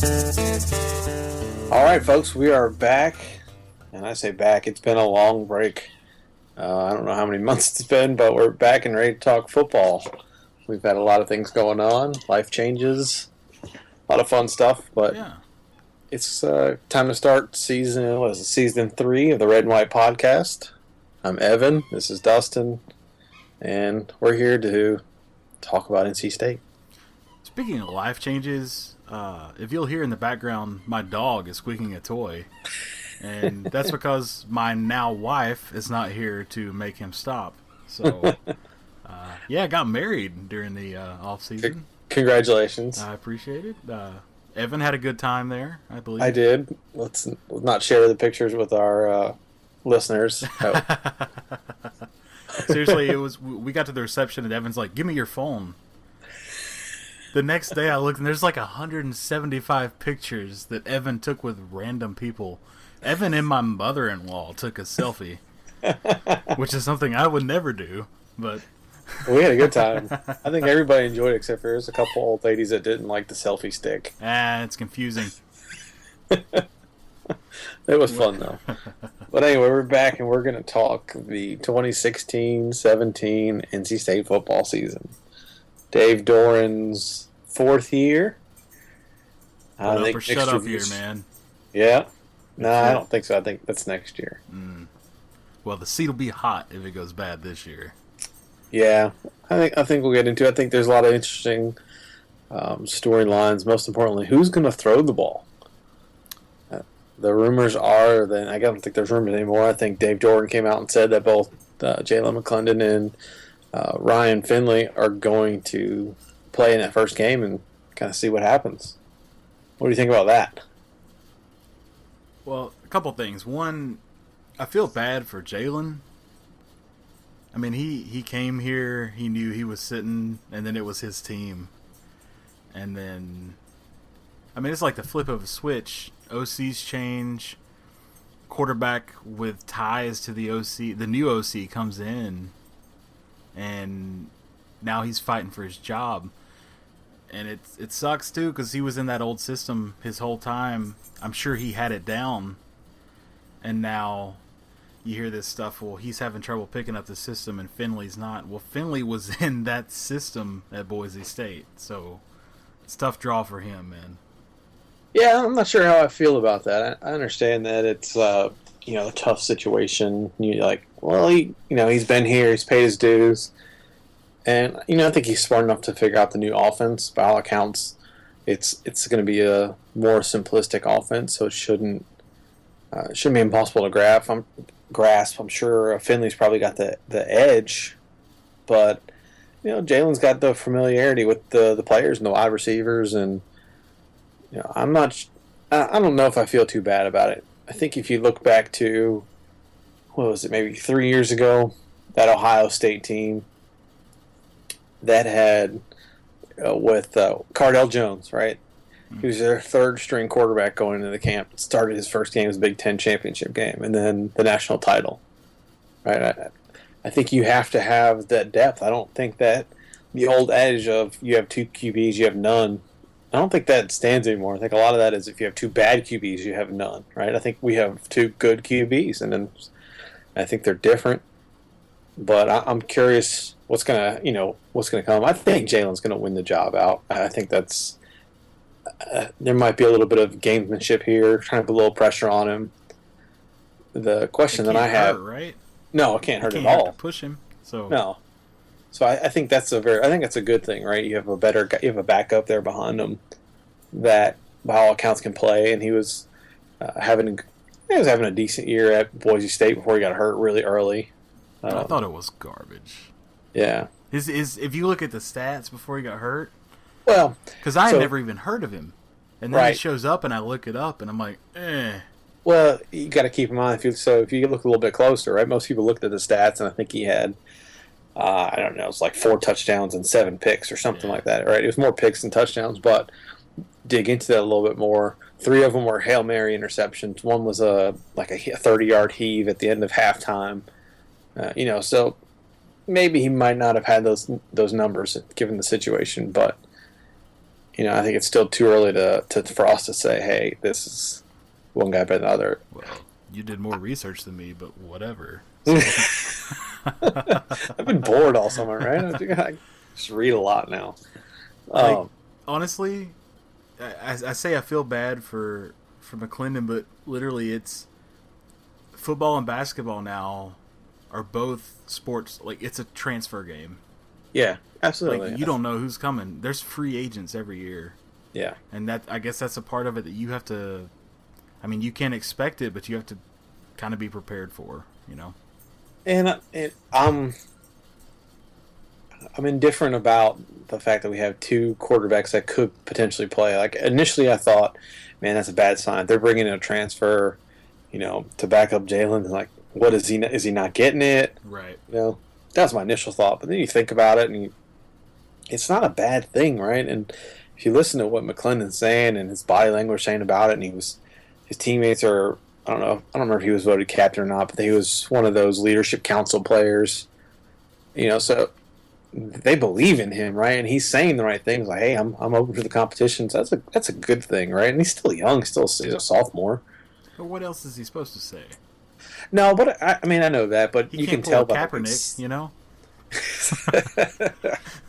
All right, folks, we are back. And I say back, it's been a long break. I don't know how many months it's been, but we're back and ready to talk football. We've had a lot of things going on, life changes, a lot of fun stuff, but Yeah. it's time to start season 3 of the Red and White Podcast. I'm Evan, this is Dustin, and we're here to talk about NC State. Speaking of life changes, if you'll hear in the background, my dog is squeaking a toy. And that's because my now wife is not here to make him stop. So, yeah, I got married during the off season. Congratulations. I appreciate it. Evan had a good time there, I believe. I did. Let's not share the pictures with our listeners. Seriously, we got to the reception and Evan's like, "Give me your phone." The next day I looked and there's like 175 pictures that Evan took with random people. Evan and my mother-in-law took a selfie, which is something I would never do, but we had a good time. I think everybody enjoyed it except for there's a couple old ladies that didn't like the selfie stick. It's confusing. It was fun, though. But anyway, we're back, and we're going to talk the 2016-17 NC State football season. Dave Doran's 4th year. Put up or shut up here, man. Yeah. No, I don't think so. I think that's next year. Well, the seat will be hot if it goes bad this year. Yeah. I think we'll get into it. I think there's a lot of interesting storylines. Most importantly, who's going to throw the ball? The rumors are that I don't think there's rumors anymore. I think Dave Doran came out and said that both Jalen McClendon and Ryan Finley are going to play in that first game and kind of see what happens. What do you think about that? Well, a couple things. One, I feel bad for Jalen. I mean, he came here, he knew he was sitting, and then it was his team. And then, I mean, it's like the flip of a switch. OCs change. Quarterback with ties to the OC, the new OC comes in, and now he's fighting for his job. And it sucks, too, because he was in that old system his whole time. I'm sure he had it down. And now you hear this stuff, well, he's having trouble picking up the system and Finley's not. Well, Finley was in that system at Boise State. So it's a tough draw for him, man. Yeah, I'm not sure how I feel about that. I understand that it's a tough situation. You're like, well, he's been here, he's paid his dues. And, I think he's smart enough to figure out the new offense. By all accounts, it's going to be a more simplistic offense, so it shouldn't be impossible to grasp. I'm sure Finley's probably got the edge, but Jalen's got the familiarity with the players and the wide receivers, and I don't know if I feel too bad about it. I think if you look back to what was it, maybe 3 years ago, that Ohio State team that had with Cardell Jones, right? He was their third string quarterback going into the camp. Started his first game as a Big Ten championship game, and then the national title. Right? I think you have to have that depth. I don't think that the old adage of you have 2 QBs, you have none. I don't think that stands anymore. I think a lot of that is if you have 2 bad QBs, you have none. Right? I think we have 2 good QBs, and then I think they're different. But I'm curious what's gonna come. I think Jalen's gonna win the job out. I think that's. There might be a little bit of gamesmanship here, trying to put a little pressure on him. The question that I have, right? No, it can't hurt at all. Have to push him, so no. So I think that's a good thing, right? You have a backup there behind him that, by all accounts, can play, and he was having a decent year at Boise State before he got hurt really early. I thought it was garbage. Yeah. If you look at the stats before he got hurt. Well, because I had never even heard of him, and then right. he shows up, and I look it up, and I'm like, eh. Well, you got to keep in mind if you look a little bit closer, right? Most people looked at the stats, and I think he had, I don't know, it's like 4 touchdowns and 7 picks or something like that, right? It was more picks than touchdowns, but dig into that a little bit more. 3 of them were Hail Mary interceptions. One was a 30-yard heave at the end of halftime. So maybe he might not have had those numbers given the situation, but I think it's still too early for us to say, hey, this is one guy better than the other. Well, you did more research than me, but whatever. I've been bored all summer, right? I just read a lot now. Like, honestly, I say I feel bad for McClendon, but literally it's football and basketball now are both sports. Like, it's a transfer game. Yeah, absolutely. Like, you don't know who's coming. There's free agents every year. Yeah. And I guess that's a part of it that you have to, I mean, you can't expect it, but you have to kind of be prepared for, And I'm indifferent about the fact that we have two quarterbacks that could potentially play. Like, initially I thought, man, that's a bad sign. They're bringing in a transfer, to back up Jalen. Like, what is he? Is he not getting it? Right. That was my initial thought. But then you think about it, and it's not a bad thing, right? And if you listen to what McClendon's saying and his body language saying about it, and his teammates are, I don't know, I don't remember if he was voted captain or not, but he was one of those leadership council players. So they believe in him, right? And he's saying the right things, like, "Hey, I'm open to the competition." So that's a good thing, right? And he's still young, he's a sophomore. But what else is he supposed to say? No, but I know that, but He you can't can tell pull by a Kaepernick,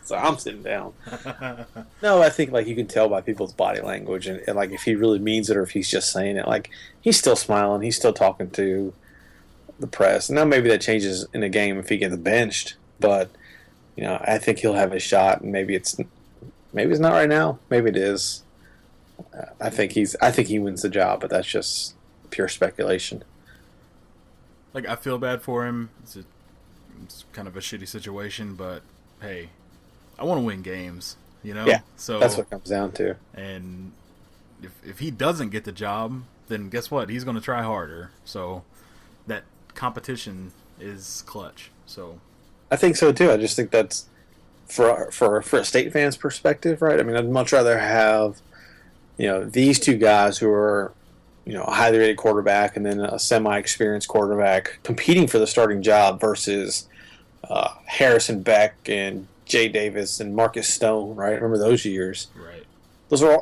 So I'm sitting down. No, I think like you can tell by people's body language and like if he really means it or if he's just saying it. Like he's still smiling, he's still talking to the press. Now maybe that changes in a game if he gets benched, but I think he'll have a shot, and maybe it's not right now. Maybe it is. I think he wins the job, but that's just pure speculation. Like, I feel bad for him. It's kind of a shitty situation, but hey, I want to win games, Yeah, so that's what it comes down to. And if he doesn't get the job, then guess what? He's going to try harder. So that competition is clutch. So I think so too. I just think that's for a state fan's perspective, right? I mean, I'd much rather have these two guys who are a highly rated quarterback and then a semi-experienced quarterback competing for the starting job versus Harrison Beck and Jay Davis and Marcus Stone, right? Remember those years? Right.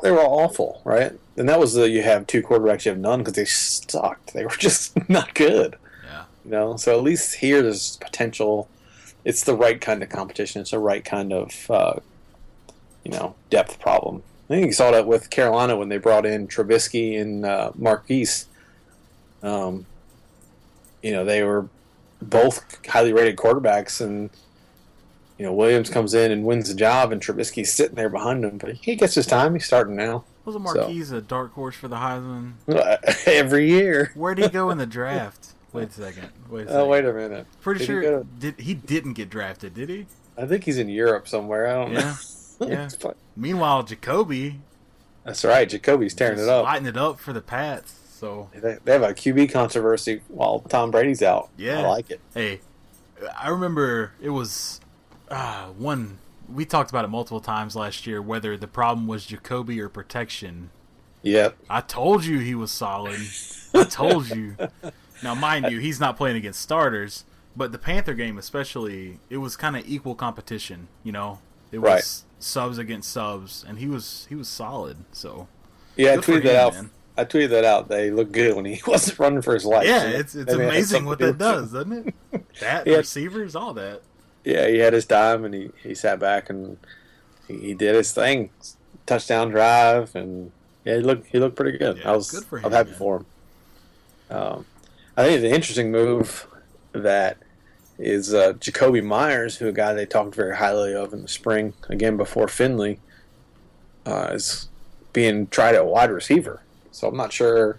They were all awful, right? And that was you have two quarterbacks, you have none because they sucked. They were just not good. Yeah. So at least here there's potential. It's the right kind of competition. It's the right kind of depth problem. I think you saw that with Carolina when they brought in Trubisky and Marquise. They were both highly rated quarterbacks, and Williams comes in and wins the job, and Trubisky's sitting there behind him. But he gets his time. He's starting now. Wasn't Marquise a dark horse for the Heisman? Every year. Where'd he go in the draft? Wait a second. Oh, wait a minute. Pretty sure he didn't get drafted, did he? I think he's in Europe somewhere. I don't know. Yeah. Meanwhile, Jacoby. That's right. Jacoby's tearing it up. Lighting it up for the Pats. So they have a QB controversy while Tom Brady's out. Yeah. I like it. Hey, I remember it was one. We talked about it multiple times last year, whether the problem was Jacoby or protection. Yep. I told you he was solid. I told you. Now, mind you, he's not playing against starters, but the Panther game especially, it was kind of equal competition, It was subs against subs, and he was solid. So yeah, I tweeted that out. Man. I tweeted that out. They look good when he wasn't running for his life. Yeah, it's amazing what that does, doesn't it? That receivers, all that. Yeah, he had his time, and he sat back and he did his thing, touchdown drive, and yeah, he looked pretty good. Yeah, good for him, I'm happy for him. I think the interesting move that is Jacoby Myers, who a guy they talked very highly of in the spring, again before Finley, is being tried at wide receiver. So I'm not sure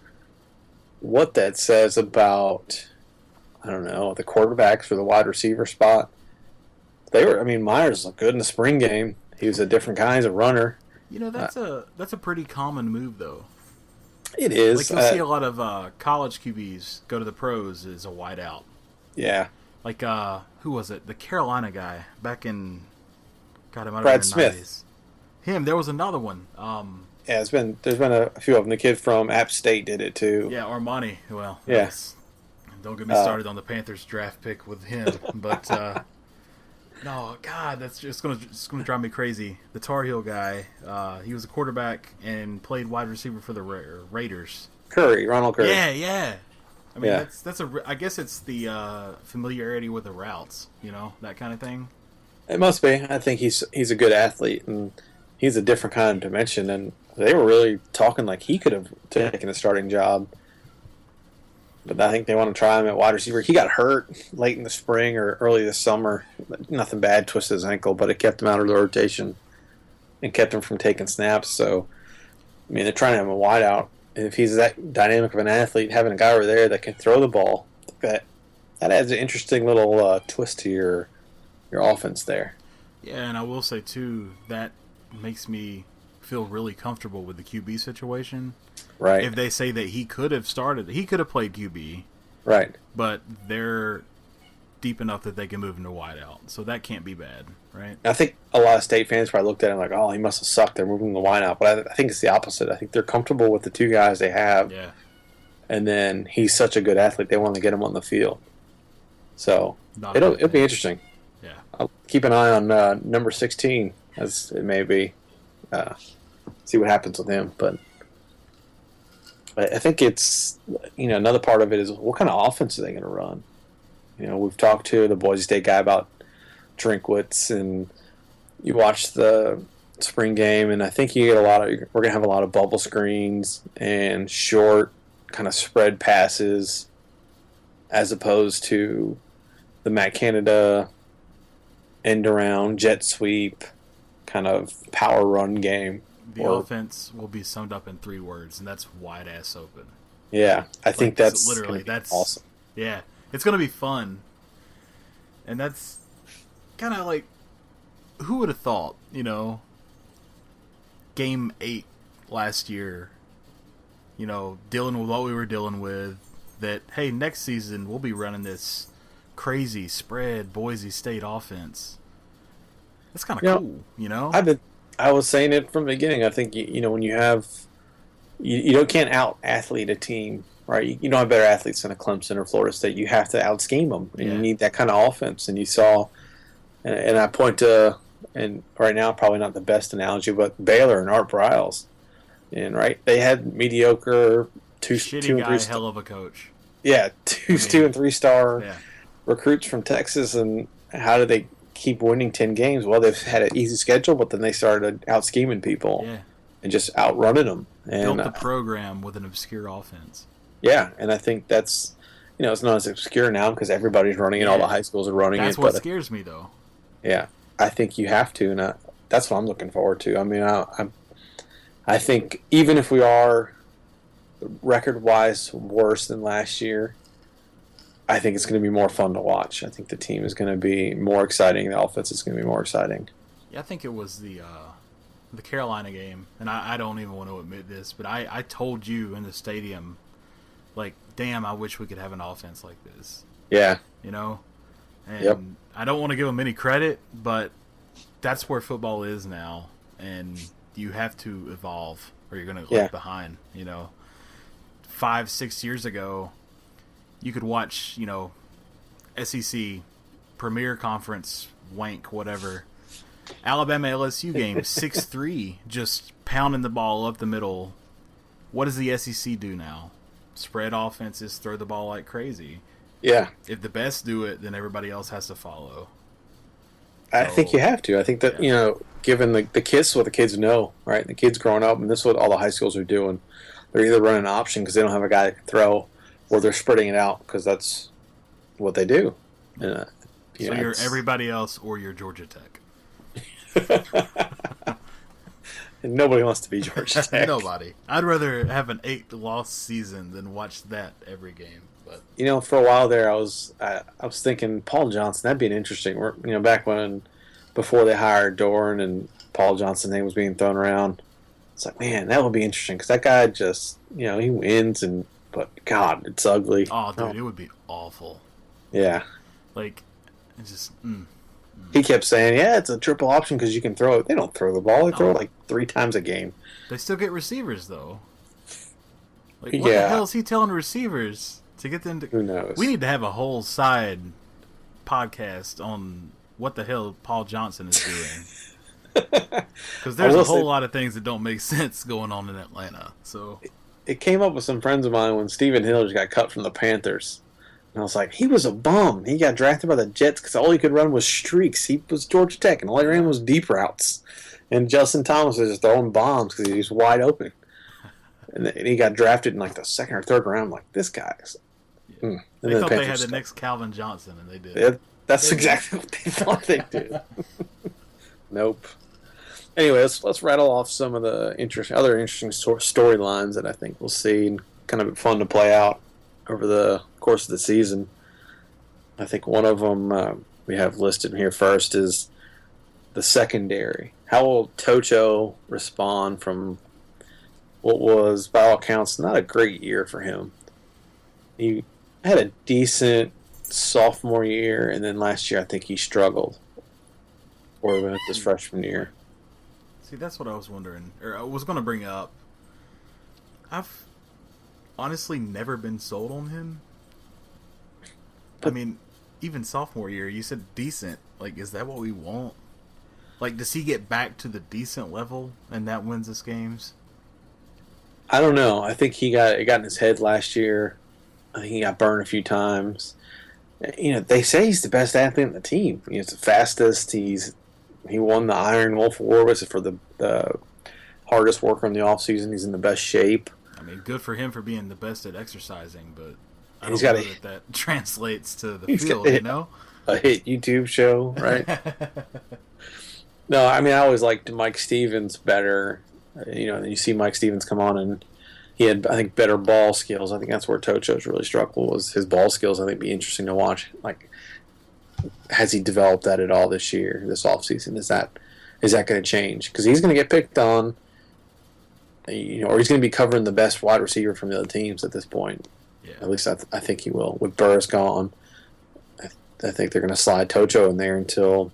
what that says about, I don't know, the quarterbacks for the wide receiver spot. Myers looked good in the spring game. He was a different kind of runner. That's a pretty common move, though. It is. Like, you'll see a lot of college QBs go to the pros as a wideout. Yeah. Like, who was it? The Carolina guy back in, God, it might have Brad been the Smith. 90s. Him. There was another one. Yeah, there's been a few of them. The kid from App State did it too. Yeah, Armani. Well, yes. Don't get me started on the Panthers draft pick with him. But No, God, that's just gonna drive me crazy. The Tar Heel guy, he was a quarterback and played wide receiver for the Raiders. Ronald Curry. Yeah. I mean, Yeah. I guess it's the familiarity with the routes, that kind of thing. It must be. I think he's a good athlete, and he's a different kind of dimension. And they were really talking like he could have taken a starting job, but I think they want to try him at wide receiver. He got hurt late in the spring or early this summer. Nothing bad, twisted his ankle, but it kept him out of the rotation and kept him from taking snaps. So, I mean, they're trying to have him a wideout. And if he's that dynamic of an athlete, having a guy over there that can throw the ball, that adds an interesting little twist to your offense there. Yeah, and I will say too that makes me feel really comfortable with the QB situation. Right. If they say that he could have played QB. Right. But they're deep enough that they can move him to wideout, so that can't be bad, right? I think a lot of State fans probably looked at him like, "Oh, he must have sucked. They're moving the wideout." But I think it's the opposite. I think they're comfortable with the two guys they have. Yeah. And then he's such a good athlete, they want to get him on the field. So it'll be interesting. Yeah. I'll keep an eye on number 16, as it may be. See what happens with him. But I think it's, another part of it is what kind of offense are they going to run? We've talked to the Boise State guy about Drinkwitz, and you watch the spring game, and I think we're going to have a lot of bubble screens and short kind of spread passes as opposed to the Matt Canada end around, jet sweep, kind of power run game. The offense will be summed up in 3 words, and that's wide ass open. Yeah, I think that's literally that's awesome. Yeah, it's going to be fun, and that's kind of like, who would have thought? Game 8 last year. Dealing with what we were dealing with. That hey, next season we'll be running this crazy spread Boise State offense. That's kind of cool, I was saying it from the beginning. I think when you have can't out athlete a team, right? You don't have better athletes than a Clemson or Florida State. You have to out scheme them, and you need that kind of offense. And you saw, and I point to, and right now probably not the best analogy, but Baylor and Art Briles, and right they had mediocre two and 3 star, hell of a coach. Yeah, two and 3 star recruits from Texas, and how did they keep winning 10 games? Well, they've had an easy schedule, but then they started out scheming people and just outrunning them. And built the program with an obscure offense. Yeah, and I think that's it's not as obscure now because everybody's running it. All the high schools are running it. That's what scares me, though. Yeah, I think you have to, and that's what I'm looking forward to. I mean, I think even if we are record-wise worse than last year, I think it's going to be more fun to watch. I think the team is going to be more exciting. The offense is going to be more exciting. Yeah, I think it was the Carolina game, and I don't even want to admit this, but I told you in the stadium, like, damn, I wish we could have an offense like this. Yeah. And I don't want to give them any credit, but that's where football is now, and you have to evolve or you're going to look behind. 5-6 years ago, you could watch, SEC, Premier Conference, wank, whatever. Alabama LSU game, 6-3, just pounding the ball up the middle. What does the SEC do now? Spread offenses, throw the ball like crazy. Yeah. If the best do it, then everybody else has to follow. I think you have to. I think that, given the kids, what the kids know, right? The kids growing up, and this is what all the high schools are doing. They're either running an option because they don't have a guy that can throw, or they're spreading it out because that's what they do. And, so you're everybody else or you're Georgia Tech. And nobody wants to be Georgia Tech. Nobody. I'd rather have an 8-loss season than watch that every game. But for a while there, I was thinking Paul Johnson. That'd be an interesting. Back before they hired Dorn and Paul Johnson's name was being thrown around. It's like, man, that would be interesting because that guy just he wins but God, it's ugly. Oh, dude, it would be awful. Yeah. Like, it's just. He kept saying, yeah, it's a triple option because you can throw it. They don't throw the ball. They throw it like 3 times a game. They still get receivers, though. Like, what the hell is he telling receivers to get them to... Who knows? We need to have a whole side podcast on what the hell Paul Johnson is doing. Because there's a whole lot of things that don't make sense going on in Atlanta. So it came up with some friends of mine when Stephen Hill just got cut from the Panthers. And I was like, he was a bum. He got drafted by the Jets because all he could run was streaks. He was Georgia Tech, and all he ran was deep routes. And Justin Thomas was just throwing bombs because he was wide open. And he got drafted in like the second or third round. I'm like, this guy's. Yeah. They thought they had the next Calvin Johnson, and they did. Yeah, that's exactly what they thought they did. Nope. Anyway, let's rattle off some of the other interesting storylines that I think we'll see and kind of fun to play out over the course of the season. I think one of them we have listed here first is the secondary. How will Tocho respond from what was, by all accounts, not a great year for him? He had a decent sophomore year, and then last year I think he struggled. Or even his freshman year. See, that's what I was wondering, or I was going to bring up. I've honestly never been sold on him. I mean, even sophomore year, you said decent. Like, is that what we want? Like, does he get back to the decent level and that wins us games? I don't know. I think it got in his head last year. I think he got burned a few times. You know, they say he's the best athlete in the team. He's the fastest. He won the Iron Wolf Award for the hardest worker in the offseason. He's in the best shape. I mean, good for him for being the best at exercising, but I don't know that translates to the field, you know? A hit YouTube show, right? No, I mean, I always liked Mike Stevens better. You know, you see Mike Stevens come on, and he had, I think, better ball skills. I think that's where Tocho's really struggled, was his ball skills. I think be interesting to watch. Like, has he developed that at all this year, this offseason? Is that going to change? Because he's going to get picked on, you know, or he's going to be covering the best wide receiver from the other teams at this point. Yeah. At least I think he will. With Burris gone, I think they're going to slide Tocho in there until,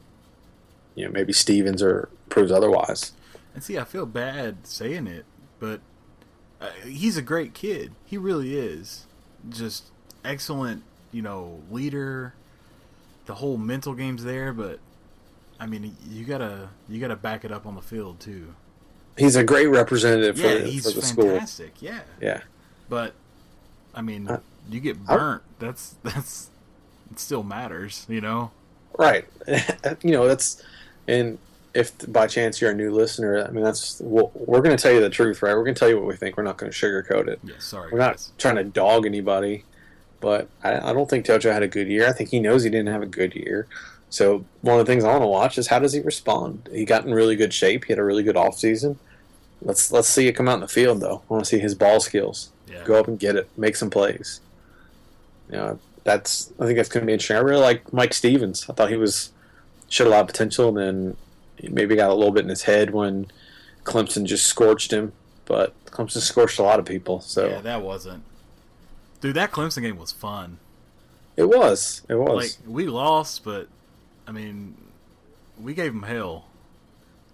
you know, maybe Stevens proves otherwise. And see, I feel bad saying it, but he's a great kid. He really is. Just excellent, you know, leader. The whole mental game's there, but I mean, you gotta back it up on the field too. He's a great representative for the school. He's fantastic. Yeah. Yeah. But I mean, you get burnt. That's it still matters, you know. Right. You know, and if by chance you're a new listener, I mean, we're going to tell you the truth, right? We're going to tell you what we think. We're not going to sugarcoat it. Yeah, sorry. We're not trying to dog anybody, but I don't think Tocho had a good year. I think he knows he didn't have a good year. So one of the things I want to watch is how does he respond? He got in really good shape. He had a really good offseason. Let's see it come out in the field, though. I want to see his ball skills. Yeah. Go up and get it. Make some plays. You know, I think that's going to be interesting. I really like Mike Stevens. I thought he showed a lot of potential, and then he maybe got a little bit in his head when Clemson just scorched him. But Clemson scorched a lot of people. So yeah, that wasn't. Dude, that Clemson game was fun. It was. Like, we lost, but I mean, we gave them hell.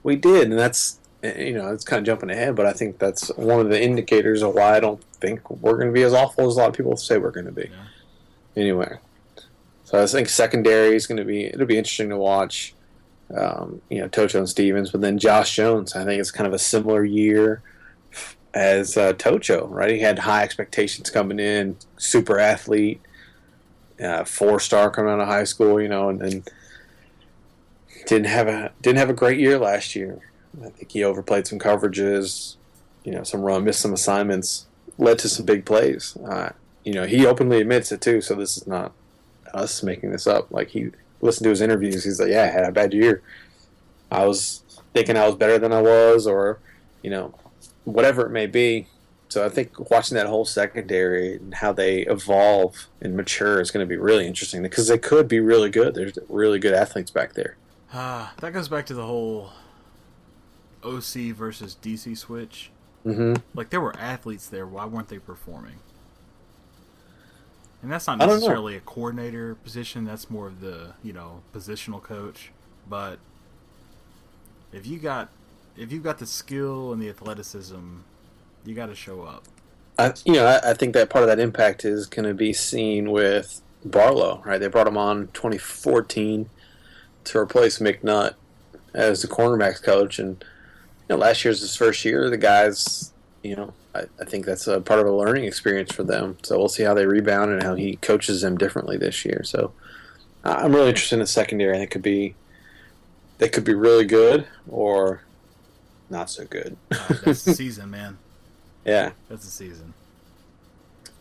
We did, and that's, you know, it's kind of jumping ahead, but I think that's one of the indicators of why I don't think we're going to be as awful as a lot of people say we're going to be. Yeah. Anyway, so I think secondary is going to be, it'll be interesting to watch. You know, Tocho and Stevens, but then Josh Jones, I think it's kind of a similar year as Tocho, right? He had high expectations coming in, super athlete, 4-star coming out of high school, you know, and then didn't have a great year last year. I think he overplayed some coverages, you know, missed some assignments, led to some big plays. You know, he openly admits it too, so this is not us making this up. Like, he listened to his interviews, he's like, yeah, I had a bad year. I was thinking I was better than I was, or, you know, whatever it may be. So I think watching that whole secondary and how they evolve and mature is going to be really interesting, because they could be really good. There's really good athletes back there. That goes back to the whole OC versus DC switch. Mm-hmm. Like, there were athletes there. Why weren't they performing? And that's not necessarily a coordinator position. That's more of the, you know, positional coach. But if you've got the skill and the athleticism, you got to show up. I think that part of that impact is going to be seen with Barlow, right? They brought him on 2014 to replace McNutt as the cornerbacks coach. And last year's his first year. The guys, I think that's a part of a learning experience for them. So we'll see how they rebound and how he coaches them differently this year. So I'm really interested in the secondary. I think they could be really good or not so good. That's the season, man. Yeah, that's the season.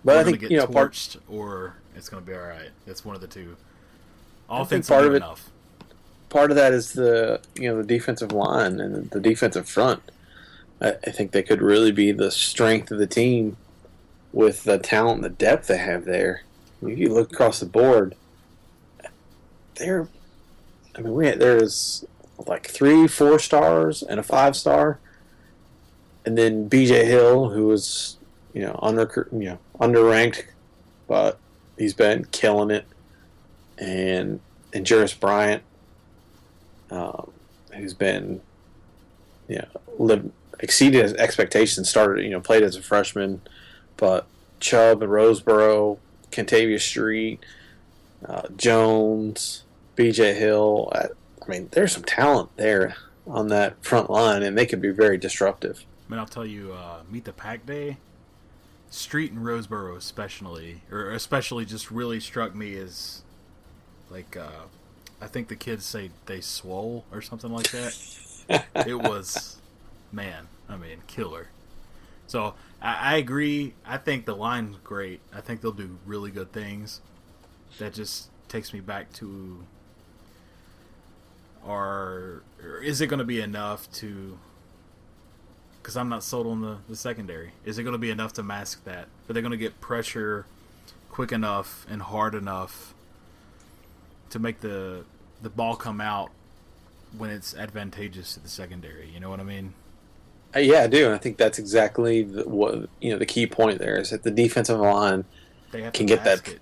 But We're I think gonna get torched, or it's going to be all right. It's one of the two. Offense part of it, enough. Part of that is the the defensive line and the defensive front. I think they could really be the strength of the team with the talent and the depth they have there. You look across the board. There's like 3 4-stars and a 5-star, and then B.J. Hill, who was underranked, but he's been killing it, and Juris Bryant, who's been exceeded his expectations. Started played as a freshman, but Chubb and Roseboro, Kentavious Street, Jones, B.J. Hill. There's some talent there on that front line, and they could be very disruptive. I'll tell you, Meet the Pack Day, Street and Roseboro especially just really struck me as, like, I think the kids say they swole or something like that. It was, killer. So, I agree. I think the line's great. I think they'll do really good things. That just takes me back to, is it going to be enough to, because I'm not sold on the secondary. Is it going to be enough to mask that? Are they going to get pressure quick enough and hard enough to make the ball come out when it's advantageous to the secondary? You know what I mean? Yeah, I do. And I think that's exactly the key point there is that the defensive line can get that.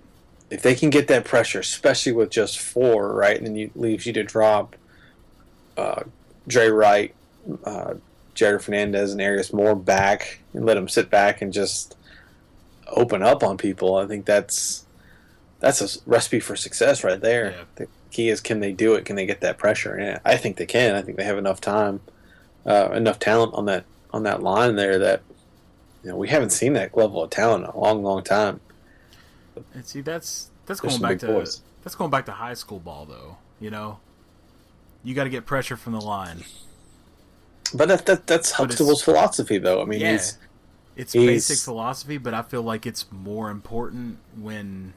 If they can get that pressure, especially with just 4, right, and then it leaves you to drop Dre Wright, Jared Fernandez, and Arias Moore back and let them sit back and just open up on people. I think that's a recipe for success right there. Yeah. The key is, can they do it? Can they get that pressure? And I think they can. I think they have enough time, enough talent on that line there that we haven't seen that level of talent in a long, long time. And see, that's going back to high school ball, though. You got to get pressure from the line. But that's Huxtable's philosophy, though. It's basic philosophy, but I feel like it's more important when.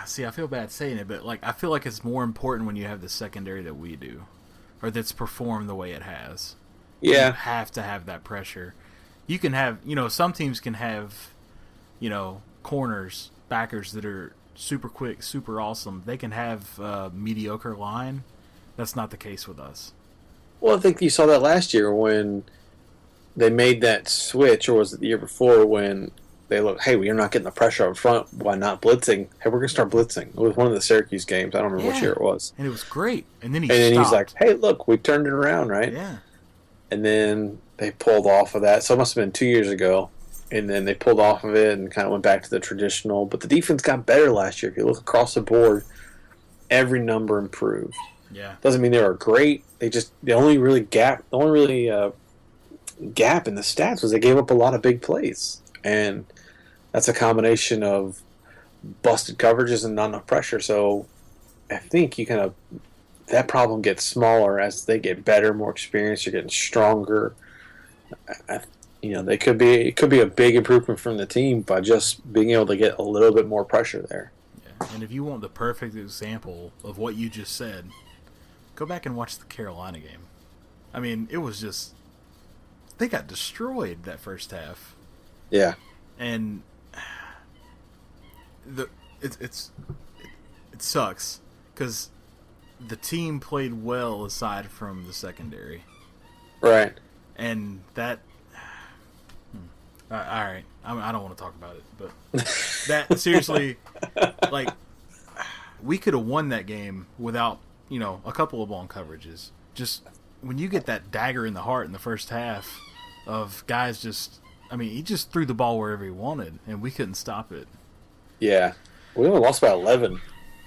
See, I feel bad saying it, but I feel like it's more important when you have the secondary that we do, or that's performed the way it has. Yeah, you have to have that pressure. You can have, some teams can have, corners, backers that are super quick, super awesome. They can have a mediocre line. That's not the case with us. Well, I think you saw that last year when they made that switch, or was it the year before when they looked, hey, we're not getting the pressure up front. Why not blitzing? Hey, we're going to start blitzing. It was one of the Syracuse games. I don't remember which year it was. And it was great. And then he's like, hey, look, we turned it around, right? Yeah. And then they pulled off of that. So it must have been 2 years ago. And then they pulled off of it and kind of went back to the traditional. But the defense got better last year. If you look across the board, every number improved. Yeah. Doesn't mean they were great. The only gap in the stats was they gave up a lot of big plays. And that's a combination of busted coverages and not enough pressure. So I think that problem gets smaller as they get better, more experienced. You're getting stronger. It could be a big improvement from the team by just being able to get a little bit more pressure there. Yeah. And if you want the perfect example of what you just said, go back and watch the Carolina game. It was just, they got destroyed that first half. Yeah. And it sucks because the team played well aside from the secondary. Right. And that. All right, I don't want to talk about it, but that seriously, we could have won that game without a couple of blown coverages. Just when you get that dagger in the heart in the first half of guys he just threw the ball wherever he wanted, and we couldn't stop it. Yeah. We only lost by 11.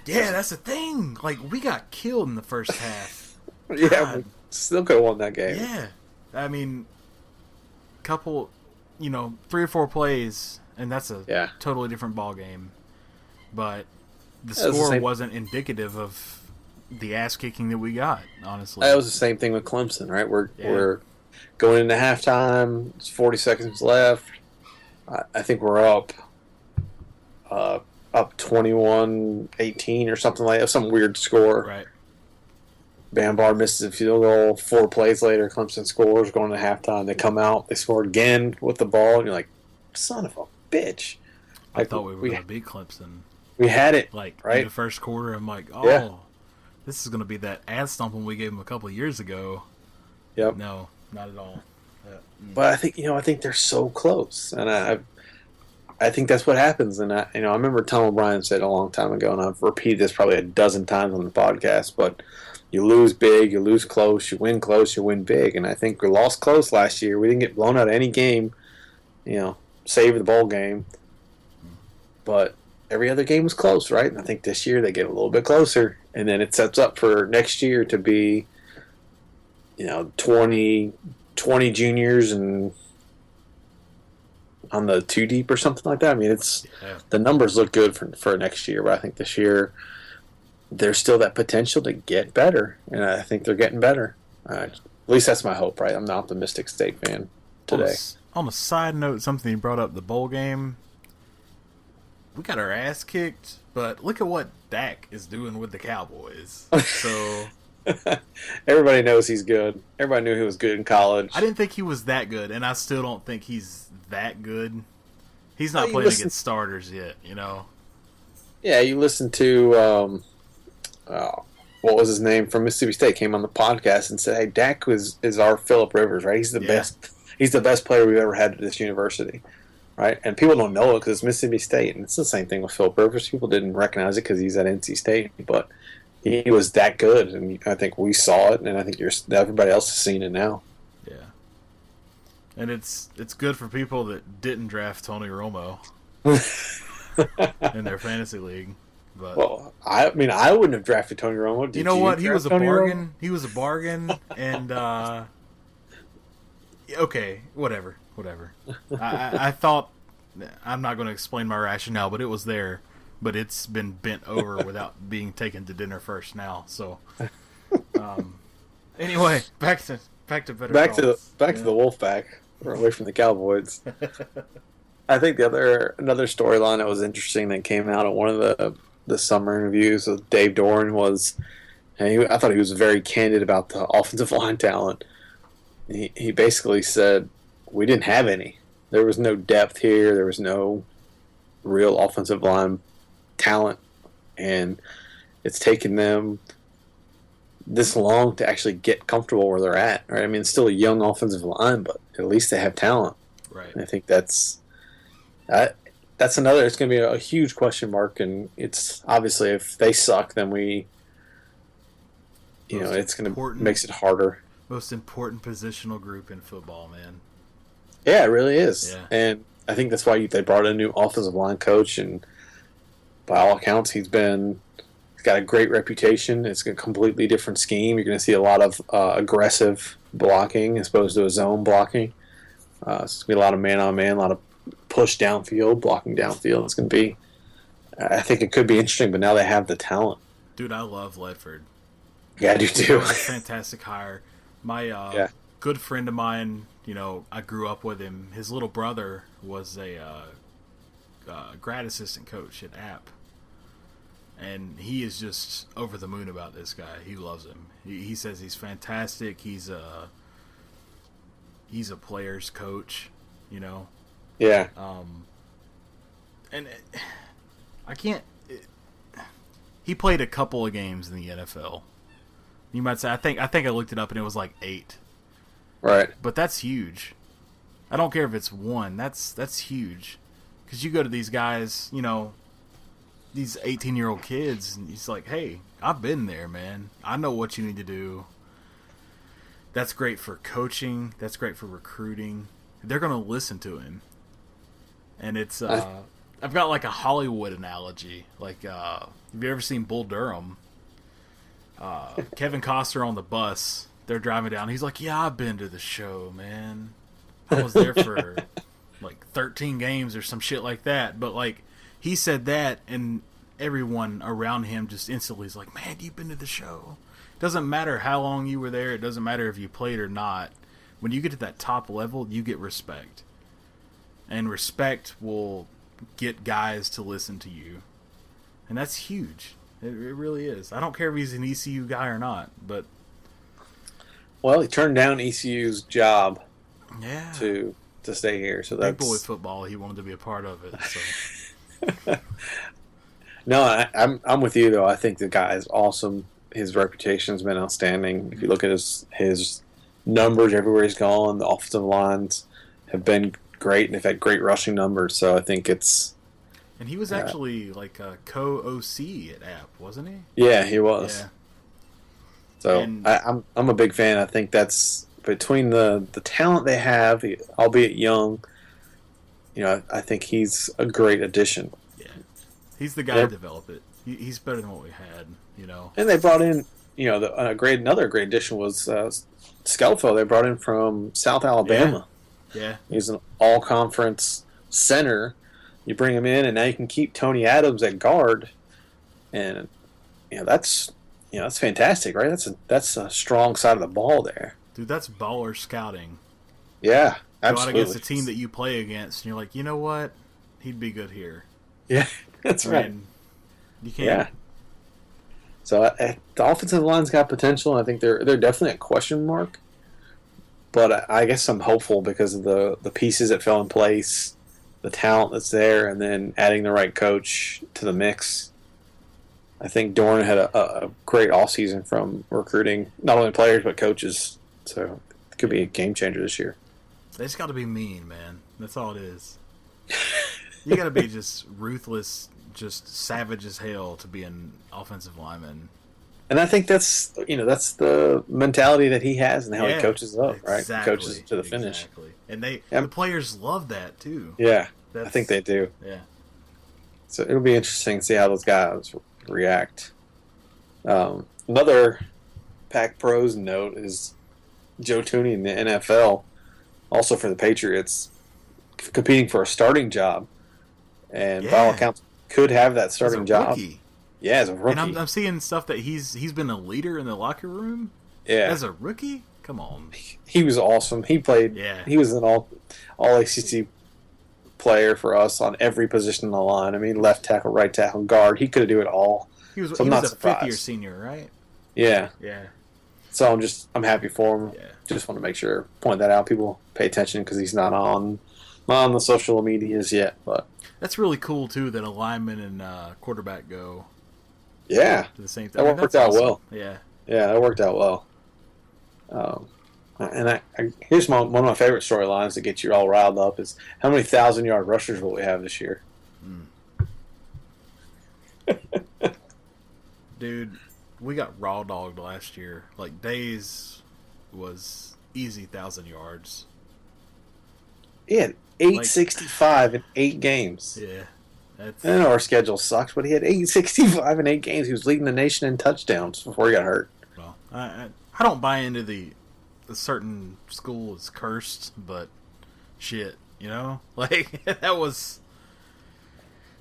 Yeah, that's the thing. Like, we got killed in the first half. Yeah, we still could have won that game. Yeah. I mean, couple, 3 or 4 plays, and that's a totally different ball game. But the score wasn't indicative of the ass kicking that we got, honestly. That was the same thing with Clemson, right? We're going into halftime. It's 40 seconds left. I think we're up 21-18 or something like that. Some weird score. Right. Bambar misses a field goal. 4 plays later, Clemson scores. Going to halftime, they come out. They score again with the ball, and you're like, "Son of a bitch!" I thought we were going to beat Clemson. We had it right in the first quarter. I'm like, this is going to be that ass stomping we gave them a couple of years ago. Yep. No, not at all. But I think they're so close, and I think that's what happens. And I remember Tom O'Brien said a long time ago, and I've repeated this probably a dozen times on the podcast, but you lose big, you lose close, you win close, you win big. And I think we lost close last year. We didn't get blown out of any game, save the bowl game. But every other game was close, right? And I think this year they get a little bit closer. And then it sets up for next year to be, 20 juniors and on the 2 deep or something like that. I mean, the numbers look good for next year, but I think this year there's still that potential to get better, and I think they're getting better. At least that's my hope, right? I'm an optimistic State fan today. On a side note, something you brought up, the bowl game, we got our ass kicked, but look at what Dak is doing with the Cowboys. So everybody knows he's good. Everybody knew he was good in college. I didn't think he was that good, and I still don't think he's that good. He's not playing against starters yet, Yeah, you listen to what was his name from Mississippi State came on the podcast and said, "Hey, Dak is our Phillip Rivers, right? He's the best. He's the best player we've ever had at this university, right?" And people don't know it because it's Mississippi State, and it's the same thing with Phillip Rivers. People didn't recognize it because he's at NC State, but he was that good, and I think we saw it, and I think everybody else has seen it now. Yeah, and it's good for people that didn't draft Tony Romo in their fantasy league. But, well, I wouldn't have drafted Tony Romo. Did you know what? He was a bargain. He was a bargain, and okay, whatever. I thought, I'm not going to explain my rationale, but it was there. But it's been bent over without being taken to dinner first now. So, anyway, back to better. Back to the Wolfpack. We're away from the Cowboys. I think another storyline that was interesting that came out of one of the summer interviews with Dave Doran was, and I thought he was very candid about the offensive line talent. He basically said we didn't have any. There was no depth here. There was no real offensive line talent, and it's taken them this long to actually get comfortable where they're at. Right? I mean, it's still a young offensive line, but at least they have talent. Right. And I think that's another. It's going to be a huge question mark, and it's obviously if they suck, then it's going to makes it harder. Most important positional group in football, man. Yeah, it really is. Yeah. And I think that's why they brought a new offensive line coach, and by all accounts, he's got a great reputation. It's a completely different scheme. You're going to see a lot of aggressive blocking as opposed to a zone blocking. It's going to be a lot of man-on-man, a lot of push downfield, blocking downfield. It's going to be, I think it could be interesting, but now they have the talent. Dude, I love Ledford. Yeah, I do too. It's a fantastic hire. My good friend of mine, I grew up with him. His little brother was a grad assistant coach at App. And he is just over the moon about this guy. He loves him. He says he's fantastic. He's a player's coach, Yeah. And I can't. He played a couple of games in the NFL. You might say I think I looked it up and it was like 8. Right. But that's huge. I don't care if it's 1. That's huge. Because you go to these guys, these 18-year-old kids, and he's like, hey, I've been there, man. I know what you need to do. That's great for coaching. That's great for recruiting. They're going to listen to him. And it's, I I've got like a Hollywood analogy. Like, have you ever seen Bull Durham? Kevin Costner on the bus. They're driving down. He's like, "Yeah, I've been to the show, man. I was there for like 13 games or some shit like that." But like, he said that, and everyone around him just instantly is like, "Man, you've been to the show." Doesn't matter how long you were there. It doesn't matter if you played or not. When you get to that top level, you get respect, and respect will get guys to listen to you, and that's huge. It really is. I don't care if he's an ECU guy or not, but Well, he turned down ECU's job yeah, to stay here, so that's big boy football. He wanted to be a part of it. So no. I'm with you though. I think the guy is awesome. His reputation's been outstanding. If you look at his numbers everywhere he's gone, the offensive lines have been great, and they've had great rushing numbers. So I think it's. And he was actually like a co-OC at App, wasn't he? Yeah, he was. Yeah. So And I'm a big fan. I think that's between the talent they have, albeit young. I think he's a great addition. yeah, he's the guy to develop it. He's better than what we had, And they brought in, another great addition was Scelfo. They brought in from South Alabama. Yeah. He's an all-conference center. You bring him in, and now you can keep Tony Adams at guard, and that's fantastic, right? That's a strong side of the ball there. Dude, that's baller scouting. Yeah, Go absolutely. out against the team that you play against, and you're like, you know what? He'd be good here. Yeah, that's right. You can't. Yeah. So the offensive line's got potential. I think they're definitely a question mark, but I guess I'm hopeful because of the pieces that fell in place, the talent that's there, and then adding the right coach to the mix. I think Dorn had a great offseason from recruiting not only players but coaches. So it could be a game changer this year. They just got to be mean, man. That's all it is. You got to be just ruthless, just savage as hell to be an offensive lineman. And I think that's the mentality that he has and how he coaches up, right? Exactly, Coaches to the finish. Exactly. And the players love that too. Yeah, I think they do. Yeah. So it'll be interesting to see how those guys react. Another Pac Pros note is Joe Tooney in the NFL, also for the Patriots, competing for a starting job, and by all accounts could have that starting job. Rookie. Yeah, as a rookie. And I'm seeing stuff that he's been a leader in the locker room. Yeah, as a rookie. Come on. He was awesome. He played. Yeah. He was an all ACC player for us on every position on the line. I mean, left tackle, right tackle, guard. He could do it all. He was a fifth-year senior, right? Yeah. Yeah. So I'm happy for him. Yeah. Just want to make sure, point that out. People pay attention because he's not on the social medias yet. But that's really cool too that a lineman and quarterback go. Yeah. To the same thing. That worked out awesome. well. Yeah. Yeah, that worked out well. And here's one of my favorite storylines to get you all riled up is how many 1,000-yard rushers will we have this year? Dude, we got raw dogged last year. Like, Days was easy 1,000 yards. He had 865 in 8 games. Yeah. I know our schedule sucks, but he had 865 in 8 games. He was leading the nation in touchdowns before he got hurt. Well, I don't buy into the certain school is cursed, but shit, like that was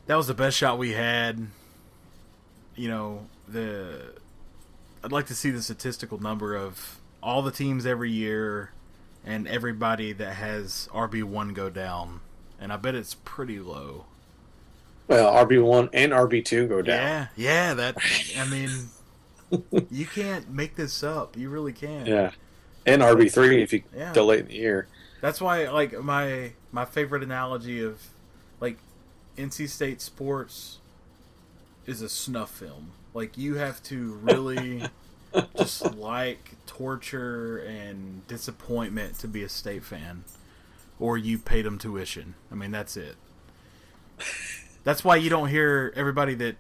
the best shot we had. I'd like to see the statistical number of all the teams every year and everybody that has RB1 go down, and I bet it's pretty low. Well, RB1 and RB2 go down. Yeah, that, I mean, you can't make this up. You really can't. Yeah. And RB3 if you go late in the year. That's why, like, my favorite analogy of, like, NC State sports is a snuff film. Like, you have to really just like torture and disappointment to be a State fan, or you paid them tuition. I mean, that's it. That's why you don't hear everybody that,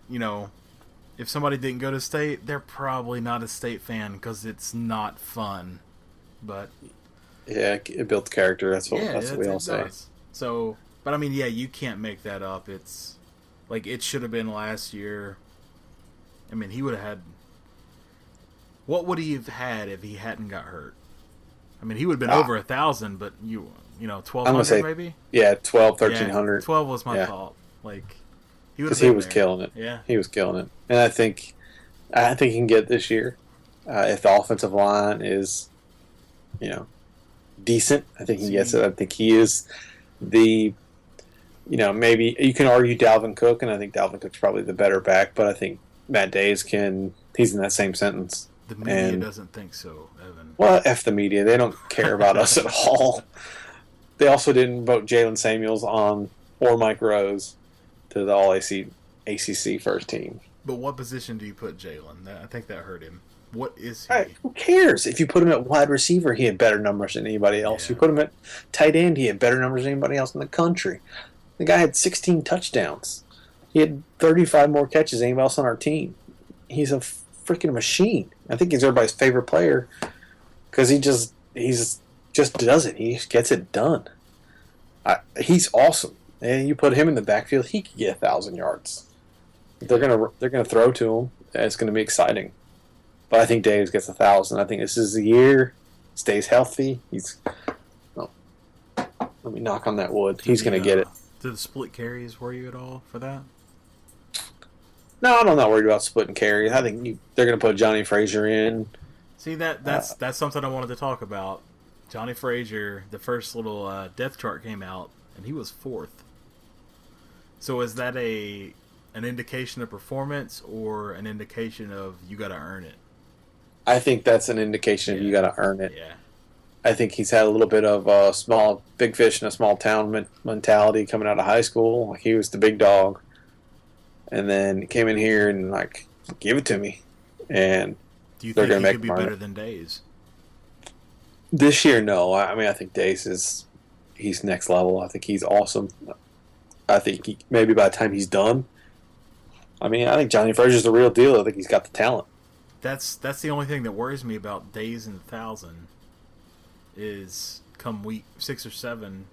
if somebody didn't go to State, they're probably not a State fan because it's not fun. But yeah, it builds character. That's what we all say. So, but I mean, yeah, you can't make that up. It's Like, it should have been last year. I mean, he would have had... What would he have had if he hadn't got hurt? I mean, he would have been over 1,000, but you know, 1,200 maybe? Yeah, 12, 1,300. Yeah, 12 was my thought. Like, he would have because he was killing it. Yeah. He was killing it. And I think he can get it this year. If the offensive line is, decent, I think he gets it. I think he is the, maybe you can argue Dalvin Cook, and I think Dalvin Cook's probably the better back, but I think Matt Days he's in that same sentence. The media doesn't think so, Evan. Well, F the media. They don't care about us at all. They also didn't vote Jalen Samuels or Mike Rose to the All-ACC first team. But what position do you put Jalen? I think that hurt him. What is he? Right, who cares? If you put him at wide receiver, he had better numbers than anybody else. Yeah. You put him at tight end, he had better numbers than anybody else in the country. The guy had 16 touchdowns. He had 35 more catches than anybody else on our team. He's a freaking machine. I think he's everybody's favorite player because he just does it. He gets it done. He's awesome. And you put him in the backfield, he could get 1,000 yards. They're gonna throw to him. And it's gonna be exciting. But I think Davis gets 1,000. I think this is the year. Stays healthy. Let me knock on that wood. He's gonna get it. Did the split carries worry you at all for that? No, I'm not worried about splitting carries. I think they're gonna put Johnny Frazier in. See, that's something I wanted to talk about. Johnny Frazier, the first little depth chart came out, and he was 4th. So is that an indication of performance or an indication of you got to earn it? I think that's an indication of you got to earn it. Yeah. I think he's had a little bit of big fish in a small town mentality coming out of high school. Like, he was the big dog, and then came in here and give it to me. And do you think he could be better than Days? This year, no. I mean, I think Days he's next level. I think he's awesome. I think maybe by the time he's done, I think Johnny Frazier's the real deal. I think he's got the talent. That's the only thing that worries me about Days in 1,000 is come week 6 or 7.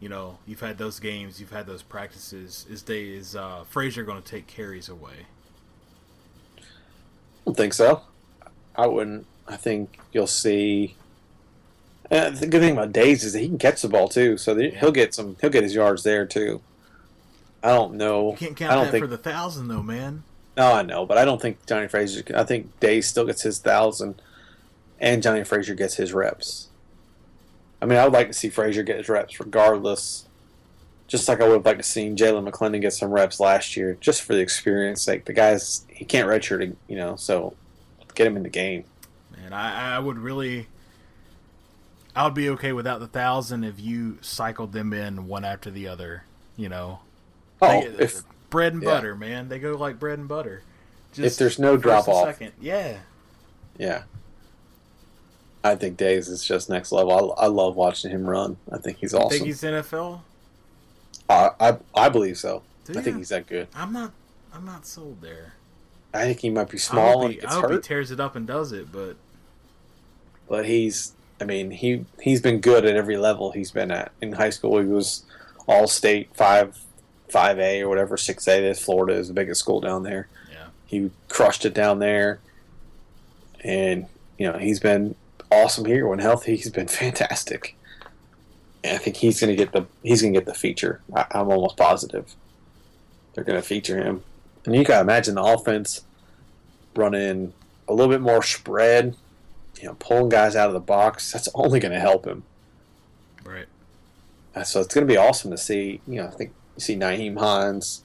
You've had those games, you've had those practices. Is Frazier going to take carries away? I don't think so. I wouldn't. I think you'll see. The good thing about Days is that he can catch the ball too, so he'll get his yards there too. I don't know. You can't count that for the 1,000 though, man. No, I know, but I don't think Johnny Frazier. I think Days still gets his 1,000, and Johnny Frazier gets his reps. I would like to see Frazier get his reps regardless. Just like I would have liked to see Jalen McClendon get some reps last year, just for the experience sake. The guy's he can't redshirt, so get him in the game. Man, I would be okay without the 1,000 if you cycled them in one after the other. Bread and butter, man. They go like bread and butter. If there's no drop off, second. Yeah. I think Days is just next level. I love watching him run. I think he's awesome. Think he's NFL? I believe so. I think he's that good. I'm not sold there. I think he might be small and I hope he tears it up and does it, but he's been good at every level he's been at. In high school, he was All-State 5A or whatever, 6A. Florida is the biggest school down there. Yeah. He crushed it down there. And, he's been awesome here. When healthy, he's been fantastic. And I think he's going to get the feature. I'm almost positive. They're going to feature him. And you got to imagine the offense running a little bit more spread, pulling guys out of the box. That's only going to help him. Right. So it's going to be awesome to see. I think you see Nyheim Hines,